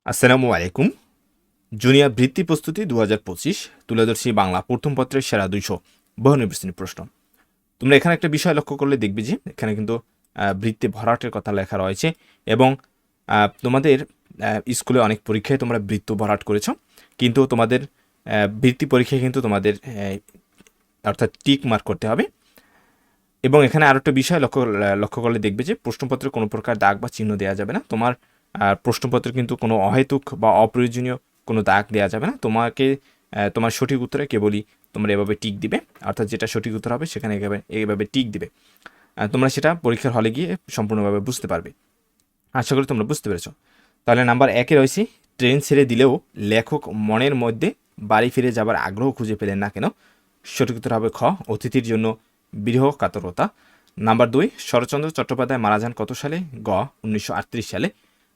আসসালামু আলাইকুম। জুনিয়র বৃত্তি প্রস্তুতি ২০২৫ তুলে ধরছি বাংলা প্রথম পত্রের সেরা ২০০ বহুনির্বাচনী প্রশ্ন। তোমরা এখানে একটা বিষয় লক্ষ্য করলে দেখবে যে এখানে কিন্তু বৃত্তি ভরাটের কথা লেখা রয়েছে এবং তোমাদের স্কুলে অনেক পরীক্ষায় তোমরা বৃত্ত ভরাট করেছ, কিন্তু তোমাদের বৃত্তি পরীক্ষায় কিন্তু তোমাদের অর্থাৎ টিক মার্ক করতে হবে। এবং এখানে আরও একটা বিষয় লক্ষ্য করলে দেখবে যে প্রশ্নপত্রে কোনো প্রকার দাগ বা চিহ্ন দেওয়া যাবে না। তোমার প্রশ্নপত্রে কিন্তু কোনো অহেতুক বা অপ্রয়োজনীয় কোনো দাগ দেওয়া যাবে না। তোমাকে তোমার সঠিক উত্তরে কেবলই তোমরা এভাবে টিক দিবে, অর্থাৎ যেটা সঠিক উত্তর হবে সেখানে এইভাবে টিক দিবে। তোমরা সেটা পরীক্ষার হলে গিয়ে সম্পূর্ণভাবে বুঝতে পারবে। আশা করি তোমরা বুঝতে পেরেছ। তাহলে নাম্বার 1-এ রয়েছে, ট্রেন ছেড়ে দিলেও লেখক মনের মধ্যে বাড়ি ফিরে যাবার আগ্রহ খুঁজে পেলেন না কেন? সঠিক উত্তর হবে খ, অতিথির জন্য বিরহ কাতরতা। নাম্বার 2, শরৎচন্দ্র চট্টোপাধ্যায় মারা যান কত সালে? গ, 1938 সালে।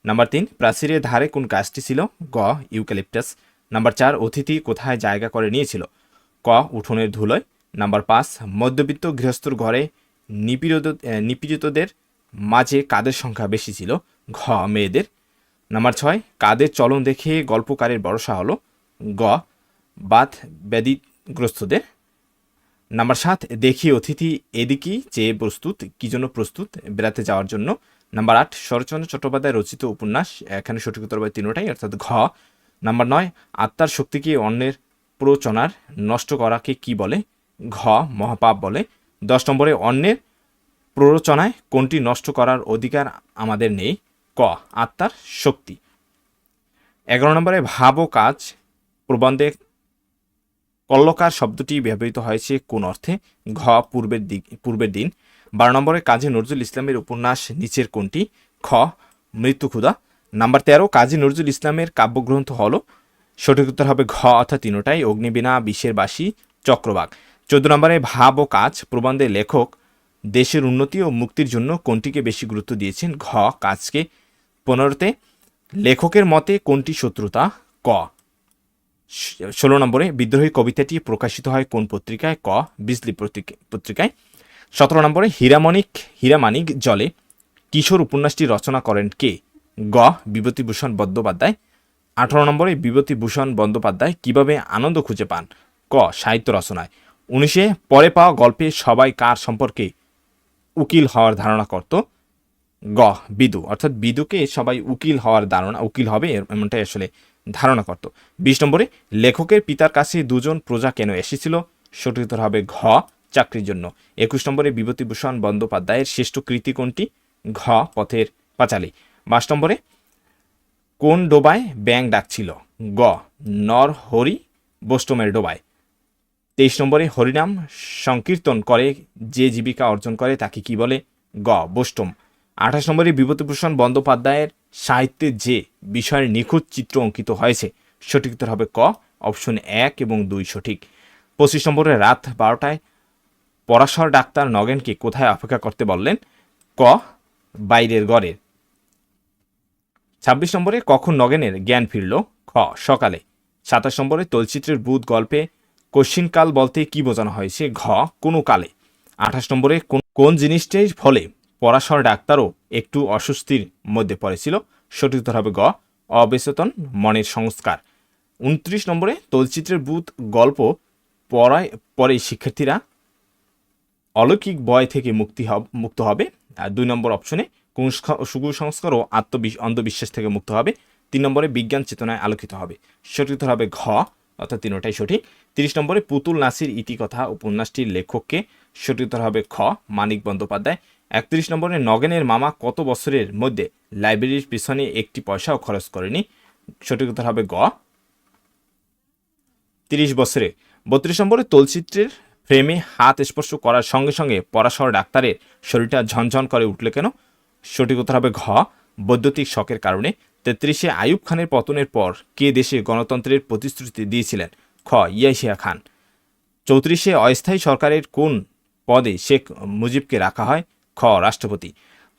নাম্বার 3, প্রাচীরের ধারে কোন গাছটি ছিল? গ, ইউক্যালিপটাস। নাম্বার 4, অতিথি কোথায় জায়গা করে নিয়েছিল? ক, উঠোনের ধুলোয়। নাম্বার 5, মধ্যবিত্ত গৃহস্থর ঘরে নিপীড়িতদের মাঝে কাদের সংখ্যা বেশি ছিল? ঘ, মেয়েদের। নাম্বার 6, কাদের চলন দেখে গল্পকারের ভরসা হলো? গ, বাত ব্যাধিগ্রস্তদের। নাম্বার 7, দেখি অতিথি এদিকেই চেয়ে প্রস্তুত, কি জন্য প্রস্তুত? বেড়াতে যাওয়ার জন্য। নাম্বার 8, শরৎচন্দ্র চট্টোপাধ্যায় রচিত উপন্যাস, এখানে সঠিক উত্তর হবে তিনটাই, অর্থাৎ ঘ। নাম্বার 9, আত্মার শক্তিকে অন্যের প্ররোচনার নষ্ট করাকে কি বলে? ঘ, মহাপাপ বলে। 10 নম্বরে, অন্যের প্ররোচনায় কোনটি নষ্ট করার অধিকার আমাদের নেই? ক, আত্মার শক্তি। 11 নম্বরে, ভাব ও কাজ প্রবন্ধে কল্লকার শব্দটি ব্যবহৃত হয়েছে কোন অর্থে? ঘ, পূর্বের দিন। 12 নম্বরে, কাজী নজরুল ইসলামের উপন্যাস নিচের কোনটি? খ, মৃত্যুক্ষুধা। নাম্বার 13, কাজী নজরুল ইসলামের কাব্যগ্রন্থ হল? সঠিক উত্তর হবে ঘ, অর্থাৎ তিনটাই, অগ্নিবীণা, বিষের বাসী, চক্রবাক। 14 নম্বরে, ভাব ও কাজ প্রবন্ধে লেখক দেশের উন্নতি ও মুক্তির জন্য কোনটিকে বেশি গুরুত্ব দিয়েছেন? ঘ, কাজকে। 15তে, লেখকের মতে কোনটি শত্রুতা? ক। 16 নম্বরে, বিদ্রোহী কবিতাটি প্রকাশিত হয় কোন পত্রিকায়? ক, বিজলি পত্রিকায়। 17 নম্বরে, হীরামানিক জলে কিশোর উপন্যাসটি রচনা করেন কে? গ, বিভূতিভূষণ বন্দ্যোপাধ্যায়। 18 নম্বরে, বিভূতিভূষণ বন্দ্যোপাধ্যায় কিভাবে আনন্দ খুঁজে পান? ক, সাহিত্য রচনায়। 19-এ, পরে পাওয়া গল্পে সবাই কার সম্পর্কে উকিল হওয়ার ধারণা করত? গ, বিদু, অর্থাৎ বিদুকে সবাই উকিল হবে এমনটাই আসলে ধারণা করত। 20 নম্বরে, লেখকের পিতার কাছে দুজন প্রজা কেন এসেছিল? সঠিক উত্তর হবে ঘ, চাকরির জন্য। 21 নম্বরে, বিভূতিভূষণ বন্দ্যোপাধ্যায়ের শ্রেষ্ঠ কৃতি কোনটি? ঘ, পথের পাঁচালী। 22 নম্বরে, কোন ডোবায় ব্যাঙ ডাকছিল? গ, নরহরি বোষ্টমের ডোবায়। 23 নম্বরে, হরিনাম সংকীর্তন করে যে জীবিকা অর্জন করে তাকে কি বলে? গ, বোষ্টম। 28 নম্বরে, বিভূতিভূষণ বন্দ্যোপাধ্যায়ের সাহিত্যে যে বিষয়ের নিখুঁত চিত্র অঙ্কিত হয়েছে? সঠিক উত্তর হবে ক, অপশন 1 এবং 2 সঠিক। 25 নম্বরে, রাত 12টায় পরাশর ডাক্তার নগেনকে কোথায় অপেক্ষা করতে বললেন? ক, বাইরের ঘরের। 26 নম্বরে, কখন নগেনের জ্ঞান ফিরল? খ, সকালে। 27 নম্বরে, তলচিত্রের ভূত গল্পে কশিনকাল বলতে কি বোঝানো হয়েছে? ঘ, কোনো কালে। 28 নম্বরে, কোন জিনিসটির ফলে পরাশর ডাক্তারও একটু অস্বস্তির মধ্যে পড়েছিল? সঠিক উত্তর হবে গ, অবেচেতন মনের সংস্কার। 29 নম্বরে, তলচিত্রের ভূত গল্প পরে শিক্ষার্থীরা অলৌকিক ভয় থেকে মুক্ত হবে। আর 2 নম্বর অপশনে, কুসংস্কার ও অন্ধবিশ্বাস থেকে মুক্ত হবে। 3 নম্বরে, বিজ্ঞান চেতনায় আলোকিত হবে। সঠিক উত্তর হবে ঘ, অর্থাৎ তিনটাই সঠিক। 30 নম্বরে, পুতুল নাসির ইতিকথা উপন্যাসটির লেখককে? সঠিক উত্তর হবে খ, মানিক বন্দ্যোপাধ্যায়। 31 নম্বরে, নগেনের মামা কত বছরের মধ্যে লাইব্রেরির পিছনে একটি পয়সাও খরচ করেনি? সঠিক উত্তর হবে গ, 30 বছরে। 32 নম্বরে, তলচিত্রের ফ্রেমে হাত স্পর্শ করার সঙ্গে সঙ্গে পরাশর ডাক্তারের শরীরটা ঝনঝন করে উঠল কেন? সঠিক উত্তর হবে ঘ, বৈদ্যুতিক শকের কারণে। 33-এ, আইয়ুব খানের পতনের পর কে দেশে গণতন্ত্রের প্রতিশ্রুতি দিয়েছিলেন? খ, ইয়াহিয়া খান। 34-এ, অস্থায়ী সরকারের কোন পদে শেখ মুজিবকে রাখা হয়? খ, রাষ্ট্রপতি।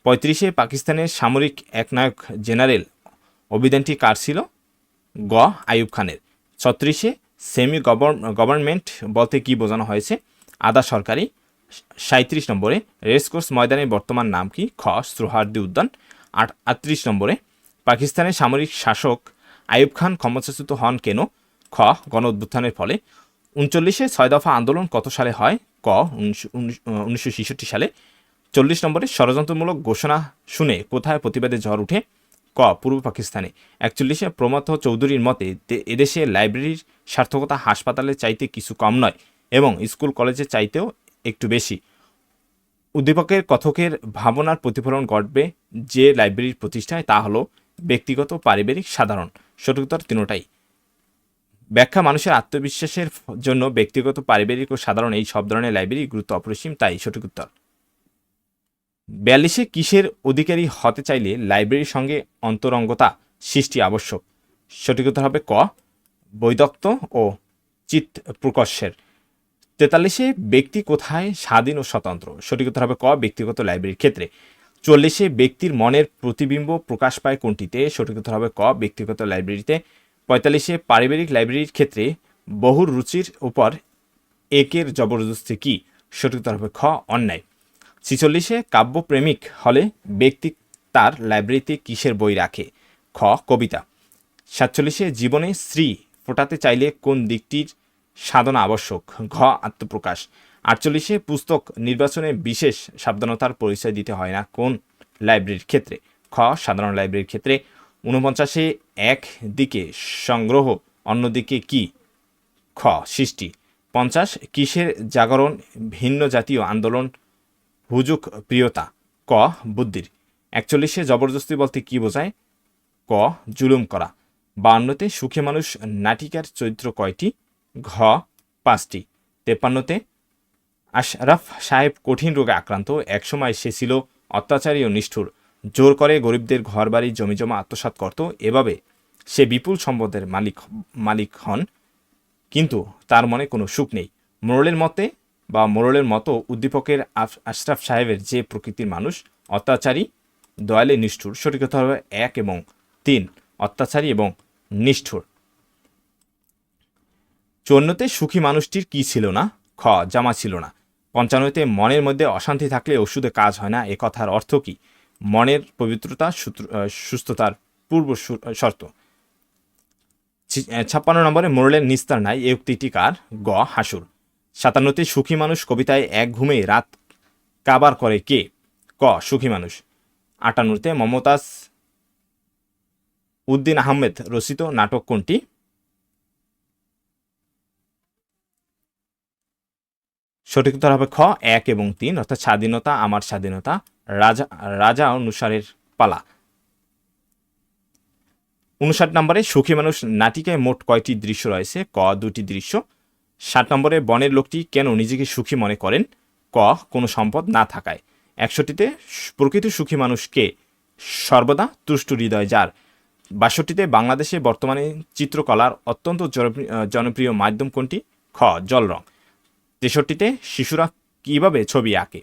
35-এ, পাকিস্তানের সামরিক একনায়ক জেনারেল অভিধানটি কার ছিল? গ, আইয়ুব খানের। 36-এ, সেমি গভর্নমেন্ট বলতে কি বোঝানো হয়েছে? আধা সরকারি। 37 নম্বরে, রেসকোর্স ময়দানের বর্তমান নাম কি? খ, সোহরাওয়ার্দী উদ্যান। 38 নম্বরে, পাকিস্তানের সামরিক শাসক আইয়ুব খান ক্ষমতাচ্যুত হন কেন? খ. গণ অভ্যুত্থানের ফলে। 39-এ 6 দফা আন্দোলন কত সালে হয়? ক. 1966 সালে। 40 নম্বরে ষড়যন্ত্রমূলক ঘোষণা শুনে কোথায় প্রতিবাদে ঝড় উঠে? ক. পূর্ব পাকিস্তানে। 41-এ প্রমথ চৌধুরীর মতে এদেশে লাইব্রেরির সার্থকতা হাসপাতালের চাইতে কিছু কম নয় এবং স্কুল কলেজের চাইতেও একটু বেশি। উদ্দীপকের কথকের ভাবনার প্রতিফলন ঘটবে যে লাইব্রেরির প্রতিষ্ঠায়, তা হলো ব্যক্তিগত, পারিবারিক, সাধারণ। সঠিক উত্তর তিনটাই। ব্যাখ্যা: মানুষের আত্মবিশ্বাসের জন্য ব্যক্তিগত, পারিবারিক ও সাধারণ এই সব ধরনের লাইব্রেরি গুরুত্ব অপরিসীম, তাই সঠিক উত্তর। 42-এ কিসের অধিকারী হতে চাইলে লাইব্রেরির সঙ্গে অন্তরঙ্গতা সৃষ্টি আবশ্যক? সঠিক উত্তর হবে ক. বৈদক্ত ও চিৎ প্রকর্ষের। 43-এ ব্যক্তি কোথায় স্বাধীন ও স্বতন্ত্র? সঠিক উত্তর হবে ক. ব্যক্তিগত লাইব্রেরির ক্ষেত্রে। 44-এ ব্যক্তির মনের প্রতিবিম্ব প্রকাশ পায় কোনটিতে? সঠিক উত্তর হবে ক. ব্যক্তিগত লাইব্রেরিতে। 45-এ পারিবারিক লাইব্রেরির ক্ষেত্রে বহুর রুচির উপর একের জবরদস্তি কি? সঠিক উত্তর হবে খ. অন্যায়। 46-এ কাব্যপ্রেমিক হলে ব্যক্তি তার লাইব্রেরিতে কিসের বই রাখে? খ. কবিতা। 47-এ জীবনে শ্রী ফোটাতে চাইলে কোন দিকটির সাধনা আবশ্যক? ঘ. আত্মপ্রকাশ। 48-এ পুস্তক নির্বাচনে বিশেষ সাবধানতার পরিচয় দিতে হয় না কোন লাইব্রেরির ক্ষেত্রে? খ. সাধারণ লাইব্রেরির ক্ষেত্রে। 49-এ এক দিকে সংগ্রহ, অন্যদিকে কি? খ. সৃষ্টি। 50 কিসের জাগরণ ভিন্ন জাতীয় আন্দোলন হুজুক প্রিয়তা? ক. বুদ্ধির। 41-এ জবরদস্তি বলতে কি বোঝায়? ক. জুলুম করা। 52-তে সুখী মানুষ নাটিকার চরিত্র কয়টি? ঘ. 5টি। 53-তে আশরাফ সাহেব কঠিন রোগে আক্রান্ত, একসময় সে ছিল অত্যাচারী ও নিষ্ঠুর, জোর করে গরিবদের ঘরবাড়ি জমিজমা আত্মসাৎ করত, এভাবে সে বিপুল সম্পদের মালিক হন, কিন্তু তার মনে কোনো সুখ নেই। মোড়লের মতো উদ্দীপকের আশরাফ সাহেবের যে প্রকৃতির মানুষ, অত্যাচারী, দয়ালে, নিষ্ঠুর। সঠিক কথা হবে 1 এবং 3, অত্যাচারী এবং নিষ্ঠুর। 54-তে সুখী মানুষটির কি ছিল না? খ. জামা ছিল না। 55-তে মনের মধ্যে অশান্তি থাকলে ওষুধে কাজ হয় না, এ কথার অর্থ কি? মনের পবিত্রতা সুস্থতার পূর্ব শর্ত। 56 নম্বরে মোড়লের নিস্তার নাই, এই উক্তিটি কার? গ. হাসুর। 57-তে সুখী মানুষ কবিতায় এক ঘুমে রাত কাবার করে কে? ক. সুখী মানুষ। 58-তে মমতাজ উদ্দিন আহমেদ রচিত নাটক কোনটি? সঠিক উত্তর হবে খ. 1 এবং 3, অর্থাৎ স্বাধীনতা আমার স্বাধীনতা, রাজা অনুসারের পালা। 59 নম্বরে সুখী মানুষ নাটিকায় মোট কয়টি দৃশ্য রয়েছে? ক. 2টি দৃশ্য। 60 নম্বরে বনের লোকটি কেন নিজেকে সুখী মনে করেন? ক. কোনো সম্পদ না থাকায়। 61-তে প্রকৃত সুখী মানুষকে সর্বদা তুষ্ট হৃদয় যার। 62-তে বাংলাদেশে বর্তমানে চিত্রকলার অত্যন্ত জনপ্রিয় মাধ্যম কোনটি? খ. জল রং। 63-তে শিশুরা কিভাবে ছবি আঁকে?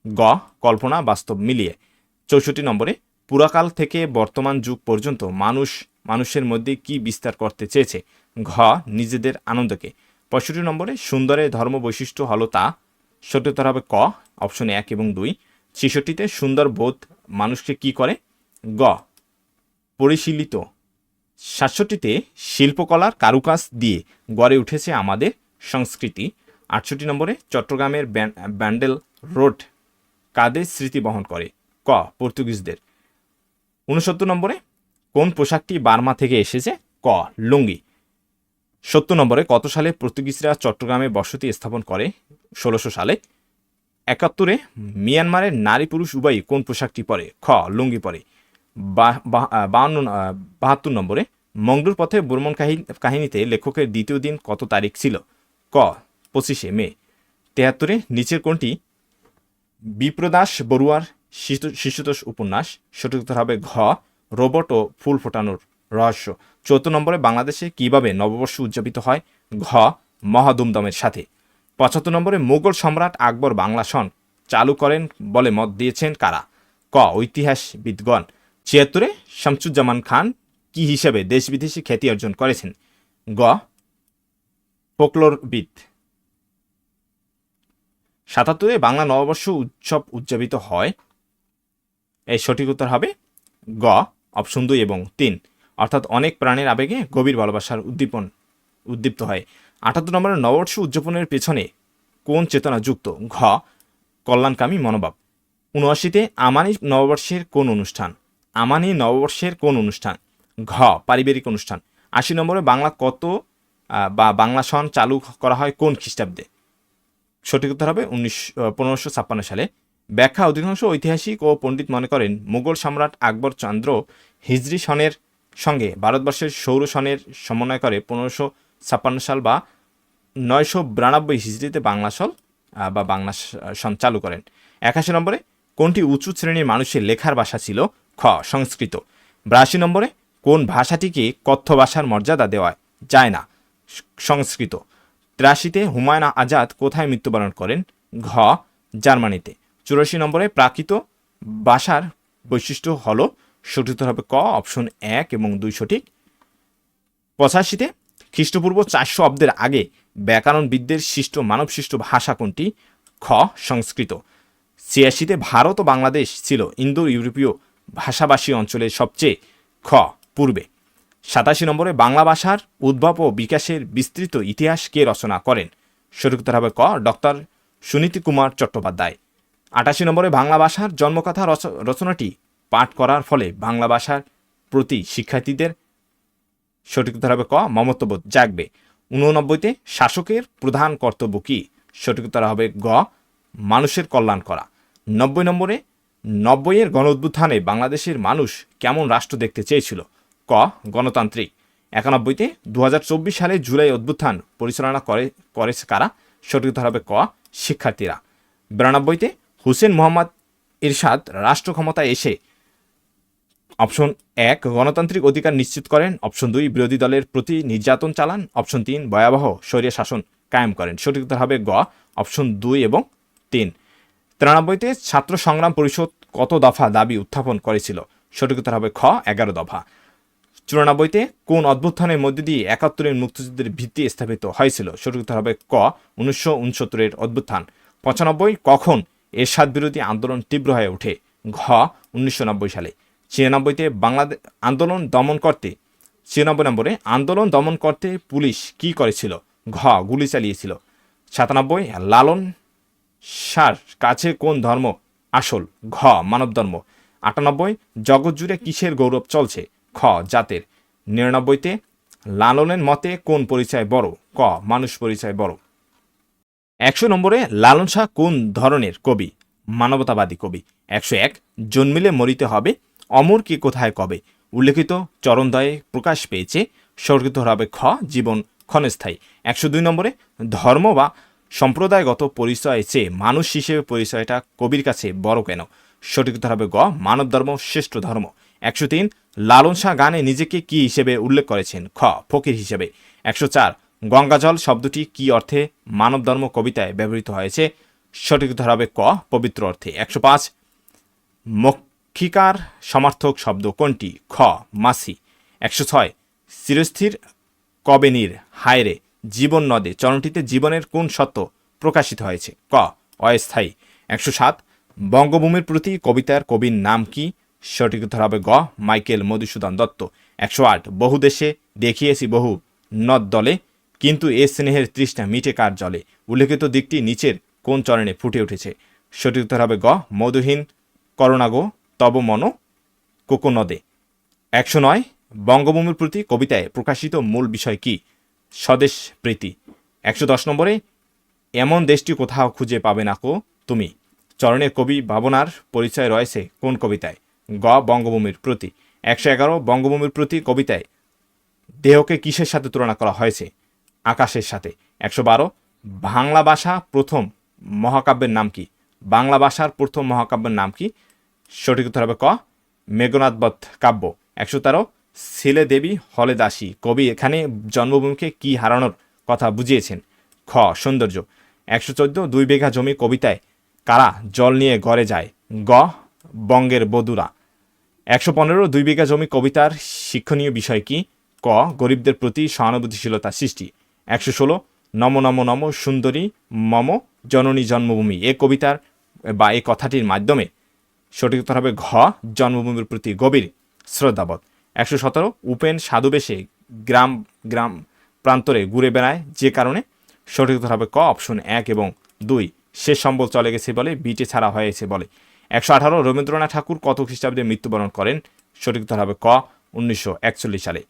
গ. কল্পনা বাস্তব মিলিয়ে। 64 নম্বরে পুরাকাল থেকে বর্তমান যুগ পর্যন্ত মানুষের মধ্যে কি বিস্তার করতে চেয়েছে? ঘ. নিজেদের আনন্দকে। 65 নম্বরে সুন্দরের ধর্ম বৈশিষ্ট্য হলো তা। সঠিক উত্তর হবে ক. অপশন 1 এবং 2। 66-তে সুন্দর বোধ মানুষকে কি করে? গ. পরিশীলিত। 67-তে শিল্পকলার কারুকাজ দিয়ে গড়ে উঠেছে আমাদের সংস্কৃতি। 68 নম্বরে চট্টগ্রামের ব্যান্ডেল রোড কাদের স্মৃতি বহন করে? ক. পর্তুগিজদের। 69 নম্বরে কোন পোশাকটি বার্মা থেকে এসেছে? ক. লুঙ্গি। 70 নম্বরে কত সালে পর্তুগিজরা চট্টগ্রামে বসতি স্থাপন করে? 1600 সালে। 71-এ মিয়ানমারের নারী পুরুষ উভয়ই কোন পোশাকটি পরে? খ. লুঙ্গি পরে। 72 নম্বরে মংডুর পথে ভ্রমণ কাহিনীতে লেখকের দ্বিতীয় দিন কত তারিখ ছিল? ক. 25শে মে। 73-এ নিচের কোনটি বিপ্রদাস বড়ুয়ার শিশুতোষ উপন্যাস? সঠিক উত্তর হবে ঘ. রোবট ও ফুল ফোটানোর রহস্য। 74 নম্বরে বাংলাদেশে কিভাবে নববর্ষ উদযাপিত হয়? ঘ. মহাদুমদমের সাথে। 75 নম্বরে মুঘল সম্রাট আকবর বাংলা সন চালু করেন বলে মত দিয়েছেন কারা? ক. ঐতিহাসবিদগণ। 76-এ শামসুজ্জামান খান কি হিসেবে দেশ বিদেশে খ্যাতি অর্জন করেছেন? গ. ফোকলোরবিদ। 77-এ বাংলা নববর্ষ উৎসব উদযাপিত হয়। এই সঠিক উত্তর হবে গ. অপশন 2 এবং 3। অর্থাৎ অনেক প্রাণের আবেগে গভীর ভালোবাসার উদ্দীপ্ত হয়। ৭৮ নম্বরে নববর্ষ উদযাপনের পেছনে কোন চেতনা যুক্ত? ঘ কল্যাণকামী মনোভাব। ৭৯তে আমানি নববর্ষের কোন অনুষ্ঠান? আমানি নববর্ষের কোন অনুষ্ঠান? ঘ পারিবারিক অনুষ্ঠান। ৮০ নম্বরে বাংলা কত বা বাংলা সন চালু করা হয় কোন খ্রিস্টাব্দে? সঠিক উত্তর হবে 1556 সালে। ব্যাখ্যা: অধিকাংশ ঐতিহাসিক ও পণ্ডিত মনে করেন মুঘল সম্রাট আকবর চন্দ্র হিজরি সনের সঙ্গে ভারতবর্ষের সৌর সনের সমন্বয় করে 1556 সাল বা 992 হিজরিতে বাংলা বাংলা সন চালু করেন। ৮১ নম্বরে কোনটি উঁচু শ্রেণীর মানুষের লেখার ভাষা ছিল? খ সংস্কৃত। ৮২ নম্বরে কোন ভাষাটিকে কথ্য ভাষার মর্যাদা দেওয়া যায় না? সংস্কৃত। ৮৩তে হুমায়ুন আজাদ কোথায় মৃত্যুবরণ করেন? ঘ জার্মানিতে। ৮৪ নম্বরে প্রাকৃত ভাষার বৈশিষ্ট্য হল, সঠিক উত্তর হবে ক অপশন ১ এবং ২ সঠিক। ৮৫তে খ্রিস্টপূর্ব 400 অব্দের আগে ব্যাকরণবিদদের সৃষ্ট মানবসৃষ্ট ভাষা কোনটি? খ সংস্কৃত। ৮৬তে ভারত ও বাংলাদেশ ছিল ইন্দো ইউরোপীয় ভাষাভাষী অঞ্চলের সবচেয়ে খ পূর্বে। ৮৭ নম্বরে বাংলা ভাষার উদ্ভব ও বিকাশের বিস্তৃত ইতিহাস কে রচনা করেন? সঠিক উত্তর হবে ক ডক্টর সুনীতি কুমার চট্টোপাধ্যায়। ৮৮ নম্বরে বাংলা ভাষার জন্মকথা রচনাটি পাঠ করার ফলে বাংলা ভাষার প্রতি শিক্ষার্থীদের সঠিক উত্তর হবে ক মমত্ববোধ জাগবে। ৮৯তে শাসকের প্রধান কর্তব্য কি? সঠিক উত্তর হবে গ মানুষের কল্যাণ করা। ৯০ নম্বরে ৯০-এর গণ অভ্যুত্থানে বাংলাদেশের মানুষ কেমন রাষ্ট্র দেখতে চেয়েছিল? ক গণতান্ত্রিক। ৯১তে ২০২৪ সালে জুলাই অভ্যুত্থান পরিচালনা করেছে কারা? সঠিক উত্তর হবে ক শিক্ষার্থীরা। ৯২তে হুসেন মোহাম্মদ এরশাদ রাষ্ট্র ক্ষমতায় এসে অপশন ১ গণতান্ত্রিক অধিকার নিশ্চিত করেন, অপশন ২ বিরোধী দলের প্রতি নির্যাতন চালান, অপশন ৩ ভয়াবহ স্বৈর শাসন কায়েম করেন। সঠিক উত্তর হবে গ অপশন ২ এবং ৩। ৯৩তে ছাত্র সংগ্রাম পরিষদ কত দফা দাবি উত্থাপন করেছিল? সঠিক উত্তর হবে খ ১১ দফা। ৯৪তে কোন অভ্যুত্থানের মধ্যে দিয়ে ৭১-এর মুক্তিযুদ্ধের ভিত্তি স্থাপিত হয়েছিল? সঠিক উত্তর হবে ক ১৯৬৯-এর অভ্যুত্থান। ৯৫ কখন এরশাদ বিরোধী আন্দোলন তীব্র হয়ে ওঠে? ঘ ১৯৯০ সালে। ৯৬তে বাংলাদেশ আন্দোলন দমন করতে ৯৬ নম্বরে আন্দোলন দমন করতে পুলিশ কি করেছিল? ঘ গুলি চালিয়েছিল। ৯৭ লালন শাহর কাছে কোন ধর্ম আসল? ঘ মানব ধর্ম। ৯৮ জগৎ জুড়ে কিসের গৌরব চলছে? খ জাতের। ৯৯তে লালনের মতে কোন পরিচয় বড়? ক মানুষ পরিচয় বড়। ১০০ নম্বরে লালন শাহ কোন ধরনের কবি? মানবতাবাদী কবি। ১০১ জন্মিলে মরিতে হবে, অমর কি কোথায় কবে? উল্লেখিত চরণদ্বয়ে প্রকাশ পেয়েছে, সঠিক হবে খ জীবন ক্ষণস্থায়ী। ১০২ নম্বরে ধর্ম বা সম্প্রদায়গত পরিচয় চেয়ে মানুষ হিসেবে পরিচয়টা কবির কাছে বড় কেন? সঠিক উত্তর হবে গ মানব ধর্ম শ্রেষ্ঠ ধর্ম। ১০৩ লালন শাহ গানে নিজেকে কি হিসেবে উল্লেখ করেছেন? খ ফকির হিসেবে। ১০৪ গঙ্গাজল শব্দটি কি অর্থে মানব ধর্ম কবিতায় ব্যবহৃত হয়েছে? সঠিক উত্তর হবে ক পবিত্র অর্থে। ১০৫ মক্ষিকার সমার্থক শব্দ কোনটি? খ মাসি। ১০৬ চিরস্থির কবে নীর হায়রে জীবন নদে চরণটিতে জীবনের কোন সত্য প্রকাশিত হয়েছে? ক অস্থায়ী। ১০৭ বঙ্গভূমির প্রতি কবিতার কবির নাম কি? সঠিক উত্তর হবে গ মাইকেল মধুসূদন দত্ত। ১০৮ বহু দেশে দেখিয়েছি বহু নদ দলে, কিন্তু এ স্নেহের তৃষ্ণা মিটে কার জলে? উল্লেখিত দিকটি নিচের কোন চরণে ফুটে উঠেছে? সঠিক উত্তর হবে গ মধুহীন করুণাগো তব মন কোকোনদে। ১০৯ বঙ্গভূমির প্রতি কবিতায় প্রকাশিত মূল বিষয় কি? স্বদেশ প্রীতি। ১১০ নম্বরে এমন দেশটি কোথাও খুঁজে পাবে না কো তুমি চরণের কবি ভাবনার পরিচয় রয়েছে কোন কবিতায়? গ বঙ্গভূমির প্রতি। ১১১ বঙ্গভূমির প্রতি কবিতায় দেহকে কিসের সাথে তুলনা করা হয়েছে? আকাশের সাথে। ১১২ বাংলা ভাষা প্রথম মহাকাব্যের নাম কি? বাংলা ভাষার প্রথম মহাকাব্যের নাম কি? সঠিক উত্তর হবে ক মেঘনাদবধ কাব্য। ১১৩ ছেলে দেবী হলে দাসী কবি এখানে জন্মভূমিকে কি হারানোর কথা বুঝিয়েছেন? খ সৌন্দর্য। ১১৪ ২ বিঘা জমি কবিতায় কারা জল নিয়ে ঘরে যায়? গ বঙ্গের বধূরা। ১১৫ ২ বিঘা জমি কবিতার শিক্ষণীয় বিষয় কি? ক গরিবদের প্রতি সহানুভূতিশীলতা সৃষ্টি। ১১৬ নম নম নম সুন্দরী মম জননী জন্মভূমি এ কবিতার বা এই কথাটির মাধ্যমে সঠিক উত্তর হবে ঘ জন্মভূমির প্রতি গভীর শ্রদ্ধাবোধ। 117 উপেন সাধুবেশে গ্রাম গ্রাম প্রান্তরে ঘুরে বেড়ায় যে কারণে, সঠিক উত্তর হবে ক অপশন 1 এবং 2। শেষ সম্বল চলে গেছে বলে, বিটে ছাড়া হয়েছে বলে। 118 রবীন্দ্রনাথ ঠাকুর কত খ্রিস্টাব্দে মৃত্যুবরণ করেন? সঠিক উত্তর হবে ক 1941 সালে।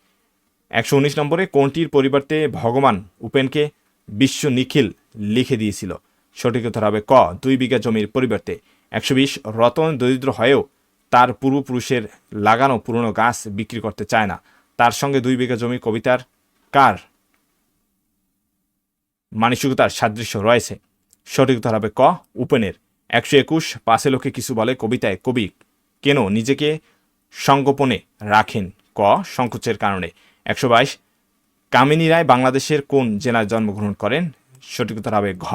119 নম্বরে কোনটির পরিবর্তে ভগবান উপেনকে বিশ্ব নিখিল লিখে দিয়েছিল? সঠিক উত্তর হবে ক 2 বিঘা জমির পরিবর্তে। 120 রতন দরিদ্র হয়েও তার পূর্বপুরুষের লাগানো পুরনো গাছ বিক্রি করতে চায় না, তার সঙ্গে 2 বিঘা জমি কবিতার কার মানসিকতার সাদৃশ্য রয়েছে? সঠিক উত্তর হবে ক উপেনের। 121 পাশে লোকে কিছু বলে কবিতায় কবি কেন নিজেকে সংগোপনে রাখেন? ক সংকোচের কারণে। 122 কামিনী রায় বাংলাদেশের কোন জেলায় জন্মগ্রহণ করেন? সঠিক উত্তর হবে ঘ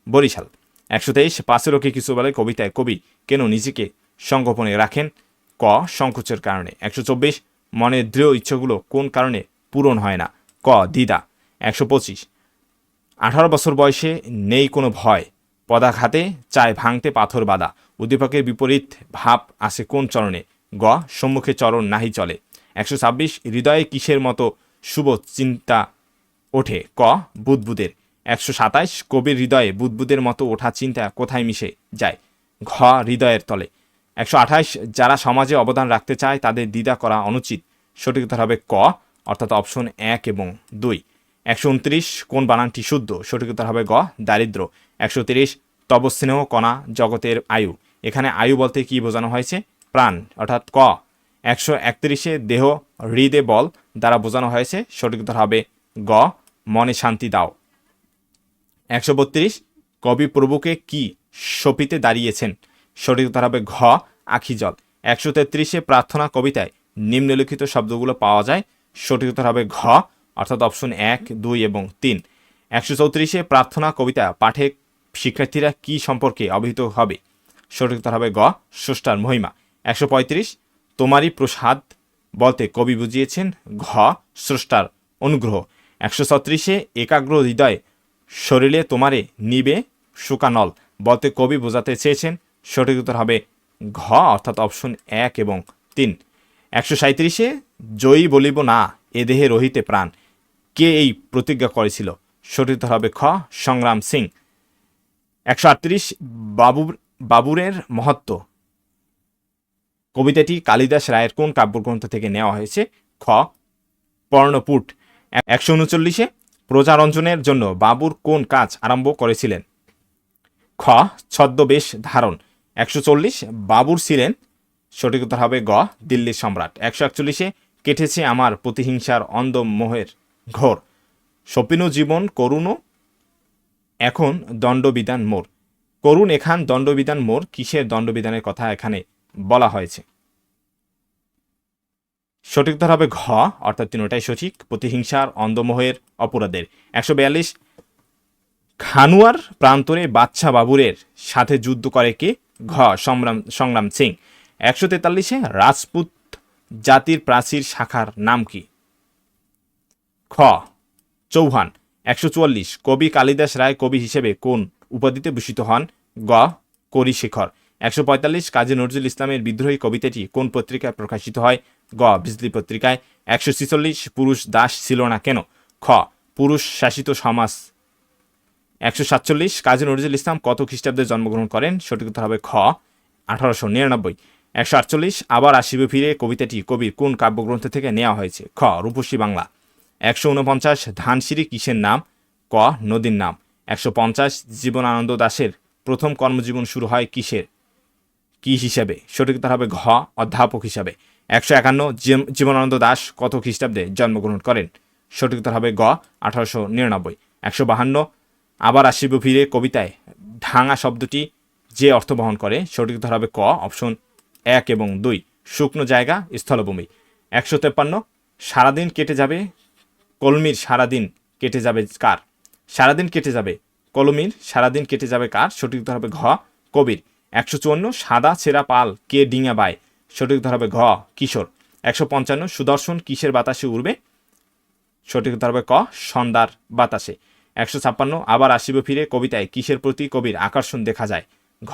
বরিশাল। 123 পাশে লোকে কিছু বলে কবিতায় কবি কেন নিজেকে সংগোপনে রাখেন? ক সংকোচের কারণে। 124 মনের দৃঢ় ইচ্ছাগুলো কোন কারণে পূরণ হয় না? ক দ্বিধা। 125 18 বছর বয়সে নেই কোনো ভয়, পদাঘাতে চায় ভাঙতে পাথর বাঁধা, উদ্দীপকের বিপরীত ভাব আসে কোন চরণে? গ সম্মুখে চরণ নাহি চলে। 126 হৃদয়ে কিসের মতো শুভ চিন্তা ওঠে? ক বুদ্বুদের। 127 কবির হৃদয়ে বুদ্বুদের মতো ওঠা চিন্তা কোথায় মিশে যায়? ঘ হৃদয়ের তলে। 128 যারা সমাজে অবদান রাখতে চায় তাদের দ্বিধা করা অনুচিত। সঠিক উত্তর হবে ক অর্থাৎ অপশন 1 এবং 2। 129 কোন বানানটি শুদ্ধ? সঠিক উত্তর হবে গ দারিদ্র। 130 তব স্নেহ কণা জগতের আয়ু, এখানে আয়ু বলতে কি বোঝানো হয়েছে? প্রাণ অর্থাৎ ক। 131 দেহ হৃদে বল দ্বারা বোঝানো হয়েছে। সঠিক উত্তর হবে গ মনে শান্তি দাও। 132 কবি প্রভুকে কি শপিতে দাঁড়িয়েছেন? সঠিক উত্তর হবে ঘ আখি জল। 133 প্রার্থনা কবিতায় নিম্নলিখিত শব্দগুলো পাওয়া যায়। সঠিক উত্তর হবে ঘ অর্থাৎ অপশন 1, 2 এবং 3। 134 প্রার্থনা কবিতা পাঠে শিক্ষার্থীরা কি সম্পর্কে অবহিত হবে? সঠিক উত্তর হবে গ স্রষ্টার মহিমা। 135 তোমারই প্রসাদ বলতে কবি বুঝিয়েছেন ঘ স্রষ্টার অনুগ্রহ। 136 একাগ্র হৃদয় শরীরে তোমারে নিবে শুকানল বলতে কবি বোঝাতে চেয়েছেন। সঠিক উত্তর হবে ঘ অর্থাৎ অপশন 1 এবং 3। 137 জয়ী বলিব না এ দেহে রহিতে প্রাণ, কে এই প্রতিজ্ঞা করেছিল? সঠিক উত্তর হবে খ সংগ্রাম সিং। 138 বাবুরের মহত্ব কবিতাটি কালিদাস রায়ের কোন কাব্যগ্রন্থ থেকে নেওয়া হয়েছে? খ পর্ণপুট। 139 প্রজারঞ্জনের জন্য বাবুর কোন কাজ আরম্ভ করেছিলেন? খ ছদ্মবেশ ধারণ। 140 বাবুর ছিলেন। সঠিক উত্তর হবে গ দিল্লির সম্রাট। 141 কেটেছে আমার প্রতিহিংসার অন্ধ মোহের ঘোর, স্বপ্ন জীবন করুণ এখন দণ্ডবিধান মোর। করুণ এখান দণ্ডবিধান মোর, কিসের দণ্ডবিধানের কথা এখানে বলা হয়েছে? সঠিক উত্তর হবে ঘ অর্থাৎ তিনটাই সঠিক, প্রতিহিংসার অন্ধমোহের অপরাধের। 142 খানুয়ার প্রান্তরে বাদশা বাবুরের সাথে যুদ্ধ করে কে? ঘ সংগ্রাম সিং। 143 রাজপুত জাতির প্রাচীর শাখার নাম কি? খ চৌহান। 144 কবি কালিদাস রায় কবি হিসেবে কোন উপাধিতে ভূষিত হন? গ করিশেখর। 145 কাজী নজরুল ইসলামের বিদ্রোহী কবিতাটি কোন পত্রিকায় প্রকাশিত হয়? গ বিজলি পত্রিকায়। 146 পুরুষ দাস ছিল না কেন? খ পুরুষ শাসিত সমাজ। 147 কাজী নজরুল ইসলাম কত খ্রিস্টাব্দে জন্মগ্রহণ করেন? সঠিক উত্তর হবে খ 1899। 148 আবার আসিবে ফিরে কবিতাটি কবির কোন কাব্যগ্রন্থ থেকে নেওয়া হয়েছে? খ রূপসী বাংলা। 149 ধানসিঁড়ি কিসের নাম? ক নদীর নাম। 150 জীবনানন্দ দাশের প্রথম কর্মজীবন শুরু হয় কি হিসাবে? সঠিক উত্তর হবে ঘ অধ্যাপক হিসাবে। 151 জীবনানন্দ দাশ কত খ্রিস্টাব্দে জন্মগ্রহণ করেন? সঠিক উত্তর হবে গ 1899। 152 আবার আসিব ফিরে কবিতায় ঢাঙা শব্দটি যে অর্থ বহন করে? সঠিক উত্তর হবে ক অপশন 1 এবং 2 শুকনো জায়গা স্থলভূমি। 153 সারাদিন কেটে যাবে কলমির সারাদিন কেটে যাবে কার? সারাদিন কেটে যাবে কলমির সারাদিন কেটে যাবে কার? সঠিক উত্তর হবে ঘ কবির। 154 সাদা ছেঁড়া পাল কে ডিঙা বায়? সঠিক উত্তর হবে ঘ কিশোর। 155 সুদর্শন কিসের বাতাসে উড়বে? সঠিক উত্তর হবে ক সন্ধ্যার বাতাসে। 156 আবার আসিব ফিরে কবিতায় কিসের প্রতি কবির আকর্ষণ দেখা যায়? ঘ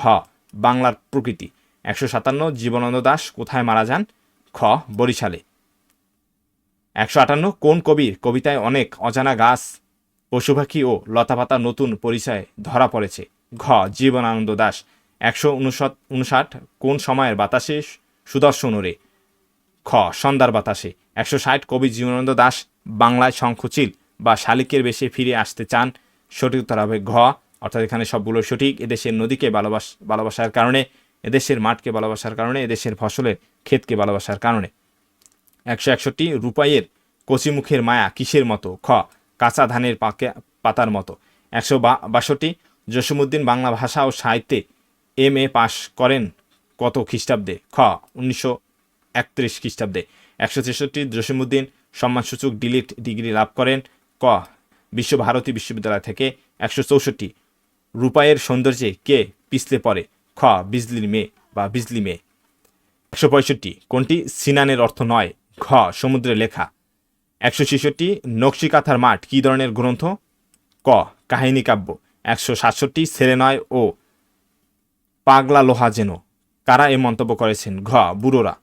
বাংলার প্রকৃতি। 157 জীবনানন্দ দাশ কোথায় মারা যান? খ বরিশালে। 158 কোন কবির কবিতায় অনেক অজানা গাছ পশু পাখি ও লতাপাতা নতুন পরিচয় ধরা পড়েছে? ঘ জীবনানন্দ দাশ। 159 কোন সময়ের বাতাসে সুদর্শন ওরে? খ সন্ধ্যার বাতাসে। 160 কবি জীবনানন্দ দাশ বাংলায় শঙ্খচিল বা শালিকের বেশে ফিরে আসতে চান? সঠিক উত্তর হবে ঘ, অর্থাৎ এখানে সবগুলো সঠিক। এদেশের নদীকে ভালোবাসার কারণে, এদেশের মাঠকে ভালোবাসার কারণে, এদেশের ফসলের ক্ষেতকে ভালোবাসার কারণে। 161 রূপাইয়ের কচিমুখের মায়া কিসের মতো? খ কাঁচা ধানের পাতার মতো। 162 জসীমউদ্দীন বাংলা ভাষা ও সাহিত্যে MA পাশ করেন কত খ্রিস্টাব্দে? খ 1931 খ্রিস্টাব্দে। 163 জসীমউদ্দীন সম্মানসূচক ডিলিট ডিগ্রি লাভ করেন ক বিশ্বভারতী বিশ্ববিদ্যালয় থেকে। 164 রূপাইয়ের সৌন্দর্যে কে পিছলে পড়ে? খ বিজলির মেয়ে বা বিজলি মেয়ে। 165 কোনটি সিনানের অর্থ নয়? ঘ সমুদ্রে লেখা। 166 নকশিকাঁথার মাঠ কি ধরনের গ্রন্থ? ক কাহিনী কাব্য। 167 ছেলে নয় ও পাগলা লোহা যেন, কারা এ মন্তব্য করেছেন? ঘ বুড়োরা।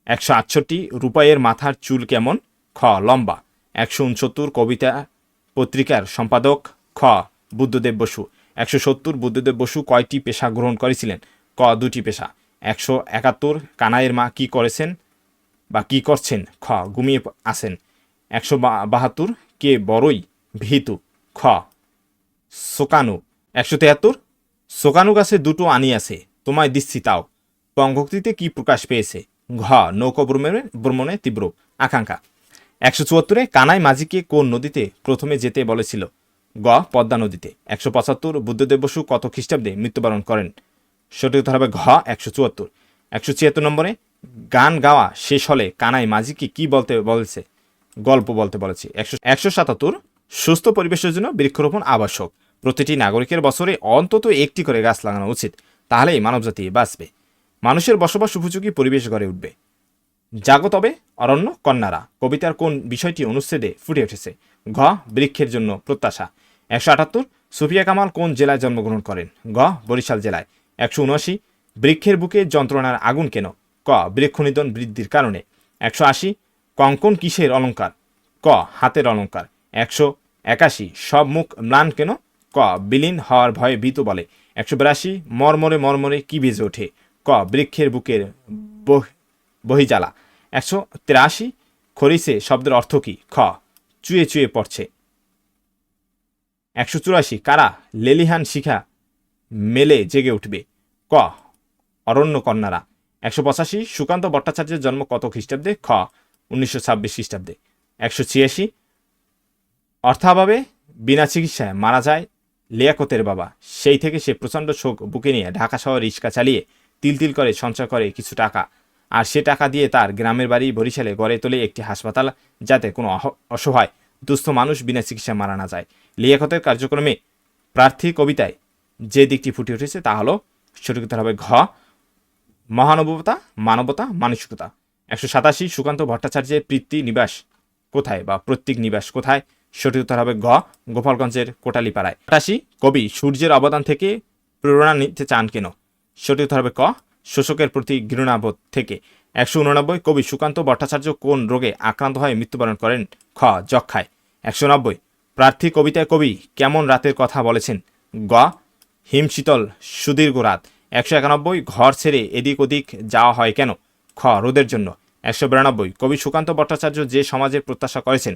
168 রূপাইয়ের মাথার চুল কেমন? খ লম্বা। 169 কবিতা পত্রিকার সম্পাদক? খ বুদ্ধদেব বসু। 170 বুদ্ধদেব বসু কয়টি পেশা গ্রহণ করেছিলেন? ক দুটি পেশা। 171 কানাইয়ের মা কি করেছেন বা কি করছেন? খ ঘুমিয়ে আছেন। 172 কে বড়ই ভীতু? খ সোকানু। 173 সোকানু গাছে দুটো আনি আছে, তোমায় দিচ্ছি তাও, পঙ্গক্তিতে কি প্রকাশ পেয়েছে? ঘ নৌকা ভ্রমণে তীব্র আকাঙ্ক্ষা। 174 কানাই মাঝিকে কোন নদীতে প্রথমে যেতে বলেছিল? গ পদ্মা নদীতে। 175 বুদ্ধদেব বসু কত খ্রিস্টাব্দে মৃত্যুবরণ করেন? সঠিক উত্তর হবে ঘ 174। 176 নম্বরে গান গাওয়া শেষ হলে কানাই মাঝিকে কি বলতে বলেছে? গল্প বলতে বলেছে। 177 সুস্থ পরিবেশের জন্য বৃক্ষরোপণ আবশ্যক, প্রতিটি নাগরিকের বছরে অন্তত একটি করে গাছ লাগানো উচিত, তাহলেই মানবজাতি বাঁচবে, মানুষের বসবাস উপযোগী পরিবেশ গড়ে উঠবে। জাগো তবে অরণ্য কন্যারা কবিতার কোন বিষয়টি অনুচ্ছেদে ফুটে উঠেছে? ঘ বৃক্ষের জন্য প্রত্যাশা। 178 সুফিয়া কামাল কোন জেলায় জন্মগ্রহণ করেন? গ বরিশাল জেলায়। 179 বৃক্ষের বুকে যন্ত্রণার আগুন কেন? ক বৃক্ষনিধন বৃদ্ধির কারণে। 180 কঙ্কন কিসের অলঙ্কার? ক হাতের অলঙ্কার। 181 সব মুখ ম্লান কেন? ক বিলীন হওয়ার ভয়ে ভীত বলে। 182 মর্মরে মর্মরে কি বেজে ওঠে? ক বৃক্ষের বুকের বহিজ্বালা। 183 খরিসে শব্দের অর্থ কি? খ চুয়ে চুয়ে পড়ছে। 184 কারা লেলিহান শিখা মেলে জেগে উঠবে? ক অরণ্য কন্যারা। 185 সুকান্ত ভট্টাচার্যের জন্ম কত খ্রিস্টাব্দে? খ 1926 খ্রিস্টাব্দে। 186 অর্থাভাবে বিনা চিকিৎসায় মারা যায় লিয়াকতের বাবা, সেই থেকে সে প্রচণ্ড শোক বুকে নিয়ে ঢাকা শহর রিক্সা চালিয়ে তিল তিল করে সঞ্চয় করে কিছু টাকা, আর সে টাকা দিয়ে তার গ্রামের বাড়ি বরিশালে গড়ে তোলে একটি হাসপাতাল, যাতে কোনো অসহায় দুস্থ মানুষ বিনা চিকিৎসায় মারা না যায়। লিয়াকতের কার্যক্রমে প্রার্থী কবিতায় যে দিকটি ফুটে উঠেছে তা হলো, সঠিক উত্তর হবে ঘ মহানুভবতা, মানবতা, মানসিকতা। 187 সুকান্ত ভট্টাচার্যের পিতৃ নিবাস কোথায় বা প্রত্যেক নিবাস কোথায়? সঠিক উত্তর হবে ঘ গোপালগঞ্জের কোটালীপাড়ায়। 88 কবি সূর্যের অবদান থেকে প্রেরণা নিতে চান কেন? সঠিক উত্তর হবে ক শোষকের প্রতি ঘৃণাবোধ থেকে। 189 কবি সুকান্ত ভট্টাচার্য কোন রোগে আক্রান্ত হয়ে মৃত্যুবরণ করেন? খ যক্ষায়। 190 প্রার্থী কবিতায় কবি কেমন রাতের কথা বলেছেন? গ হিমশীতল সুদীর্ঘ রাত। 191 ঘর ছেড়ে এদিক ওদিক যাওয়া হয় কেন? খ রোদের জন্য। 192 কবি সুকান্ত ভট্টাচার্য যে সমাজের প্রত্যাশা করেছেন?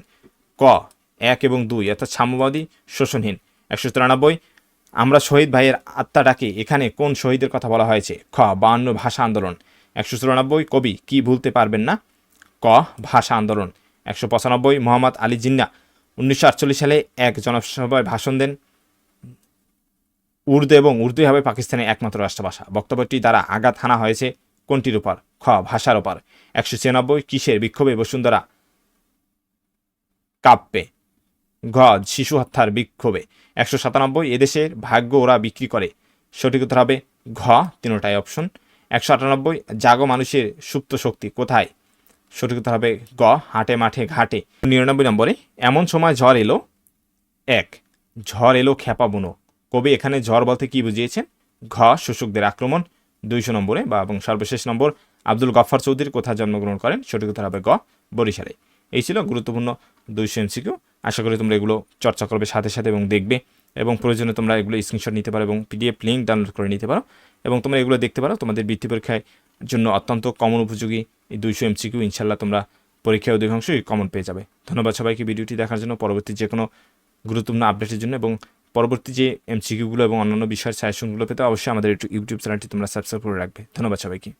ক 1 এবং 2 অর্থাৎ সাম্যবাদী শোষণহীন। 193 আমরা শহীদ ভাইয়ের আত্মা ডাকে, এখানে কোন শহীদের কথা বলা হয়েছে? খ 52 ভাষা আন্দোলন। 194 কবি কি ভুলতে পারবেন না? ক ভাষা আন্দোলন। 195 মোহাম্মদ আলী জিন্নাহ 1948 সালে এক জনসভায় ভাষণ দেন। উর্দু এবং উর্দুই হবে পাকিস্তানের একমাত্র রাষ্ট্রভাষা। বক্তব্যটি দ্বারা আঘাত হানা হয়েছে কোনটির উপর? খ ভাষার উপর। 196 কিসের বিক্ষোভে বসুন্ধরা কাঁপবে? ঘ শিশু হত্যার বিক্ষোভে। 197 এদেশের ভাগ্য ওরা বিক্রি করে। সঠিক উত্তর হবে ঘ তিনটাই অপশন। 198 জাগো মানুষের সুপ্ত শক্তি কোথায়? সঠিক উত্তর হবে গ হাটে মাঠে ঘাটে। 99 নম্বরে এমন সময় ঝড় এলো 1 ঝড় এলো খেপা বুনো, কবি এখানে ঝড় বলতে কি বুঝিয়েছেন? ঘ শোষকদের আক্রমণ। 200 নম্বরে এবং সর্বশেষ নম্বর আব্দুল গফফার চৌধুরী কোথায় জন্মগ্রহণ করেন? সঠিক উত্তর হবে গ বরিশালে। এই ছিল গুরুত্বপূর্ণ 200 MCQ। আশা করি তোমরা এগুলো চর্চা করবে সাথে সাথে এবং দেখবে, এবং প্রয়োজনে তোমরা এগুলো স্ক্রিনশট নিতে পারো এবং PDF লিঙ্ক ডাউনলোড করে নিতে পারো, এবং তোমরা এগুলো দেখতে পারো। তোমাদের বৃত্তি পরীক্ষায় জন্য অত্যন্ত কমন উপযোগী এই 200 MCQ ইনশাল্লাহ তোমরা পরীক্ষায় অধিকাংশই কমন পেয়ে যাবে। ধন্যবাদ সবাইকে ভিডিওটি দেখার জন্য। পরবর্তী যে কোনো গুরুত্বপূর্ণ আপডেটের জন্য এবং পরবর্তী যে MCQ গুলো এবং অন্যান্য বিষয়ের সাজেশনগুলো পেতে অবশ্যই আমাদের ইউটিউব চ্যানেলটি তোমরা সাবস্ক্রাইব করে রাখবে। ধন্যবাদ সবাইকে।